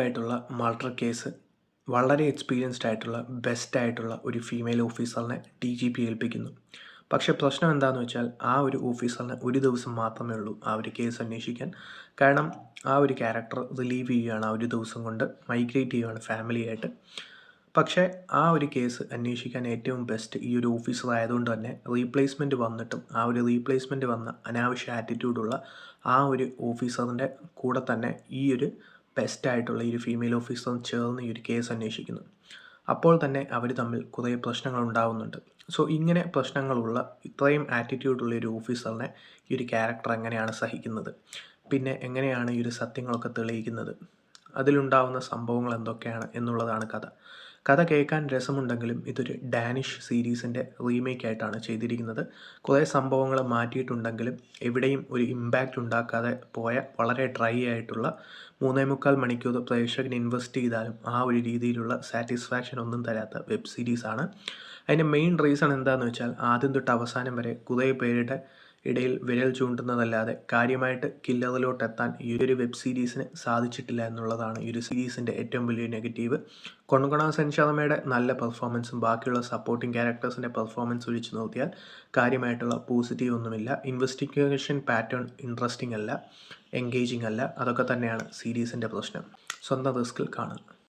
ആയിട്ടുള്ള murder case വളരെ experienced ആയിട്ടുള്ള ബെസ്റ്റ് ആയിട്ടുള്ള ഒരു ഫീമെയിൽ ഓഫീസറിനെ DGP ഏൽപ്പിക്കുന്നു. പക്ഷേ പ്രശ്നം എന്താണെന്ന് വെച്ചാൽ ആ ഒരു ഓഫീസറിന് ഒരു ദിവസം മാത്രമേ ഉള്ളൂ ആ ഒരു കേസ് അന്വേഷിക്കാൻ. കാരണം ആ ഒരു ക്യാരക്ടർ റിലീവ് ചെയ്യുകയാണ് ആ ഒരു ദിവസം കൊണ്ട്, മൈഗ്രേറ്റ് ചെയ്യുകയാണ് ഫാമിലിയായിട്ട്. പക്ഷേ ആ ഒരു കേസ് അന്വേഷിക്കാൻ ഏറ്റവും ബെസ്റ്റ് ഈ ഒരു ഓഫീസർ ആയതുകൊണ്ട് തന്നെ റീപ്ലേസ്മെൻറ്റ് വന്നിട്ടും ആ ഒരു റീപ്ലേസ്മെൻറ്റ് വന്ന അനാവശ്യ ആറ്റിറ്റ്യൂഡുള്ള ആ ഒരു ഓഫീസറിൻ്റെ കൂടെ തന്നെ ഈ ഒരു ബെസ്റ്റായിട്ടുള്ള ഈ ഒരു ഫീമെയിൽ ഓഫീസറും ചേർന്ന് ഈ ഒരു കേസ് അന്വേഷിക്കുന്നു. അപ്പോൾ തന്നെ അവർ തമ്മിൽ കുറേ പ്രശ്നങ്ങൾ ഉണ്ടാകുന്നുണ്ട്. സോ ഇങ്ങനെ പ്രശ്നങ്ങളുള്ള ഇത്രയും ആറ്റിറ്റ്യൂഡുള്ള ഒരു ഓഫീസറിനെ ഈ ഒരു ക്യാരക്ടർ എങ്ങനെയാണ് സഹിക്കുന്നത്, പിന്നെ എങ്ങനെയാണ് ഈ ഒരു സത്യങ്ങളൊക്കെ തെളിയിക്കുന്നത്, അതിലുണ്ടാവുന്ന സംഭവങ്ങൾ എന്തൊക്കെയാണ് എന്നുള്ളതാണ് കഥ. കഥ കേൾക്കാൻ രസമുണ്ടെങ്കിലും ഇതൊരു ഡാനിഷ് സീരീസിൻ്റെ റീമേക്ക് ആയിട്ടാണ് ചെയ്തിരിക്കുന്നത്. കുറേ സംഭവങ്ങൾ മാറ്റിയിട്ടുണ്ടെങ്കിലും എവിടെയും ഒരു ഇമ്പാക്റ്റ് ഉണ്ടാക്കാതെ പോയ വളരെ ഡ്രൈ ആയിട്ടുള്ള 3.25 മണിക്കൂർ പ്രേക്ഷകന് ഇൻവെസ്റ്റ് ചെയ്താലും ആ ഒരു രീതിയിലുള്ള സാറ്റിസ്ഫാക്ഷൻ ഒന്നും തരാത്ത വെബ് സീരീസാണ്. അതിൻ്റെ മെയിൻ റീസൺ എന്താണെന്ന് വെച്ചാൽ ആദ്യം തൊട്ട് അവസാനം വരെ കുറേ പേരുടെ ഇടയിൽ വിരൽ ചൂണ്ടുന്നതല്ലാതെ കാര്യമായിട്ട് കില്ലറിലോട്ട് എത്താൻ ഈ ഒരു വെബ് സീരീസിന് സാധിച്ചിട്ടില്ല എന്നുള്ളതാണ് ഈ ഒരു സീരീസിൻ്റെ ഏറ്റവും വലിയ നെഗറ്റീവ്. കൊണകൊണ സെൻ ശർമ്മയുടെ നല്ല പെർഫോമൻസും ബാക്കിയുള്ള സപ്പോർട്ടിംഗ് ക്യാരക്ടേഴ്സിൻ്റെ പെർഫോമൻസ് ഒഴിച്ച് നോക്കിയാൽ കാര്യമായിട്ടുള്ള പോസിറ്റീവ് ഒന്നുമില്ല. ഇൻവെസ്റ്റിഗേഷൻ പാറ്റേൺ ഇൻട്രസ്റ്റിംഗ് അല്ല, എൻഗേജിങ് അല്ല. അതൊക്കെ തന്നെയാണ് സീരീസിൻ്റെ പ്രശ്നം. സ്വന്തം റിസ്കിൽ കാണുക.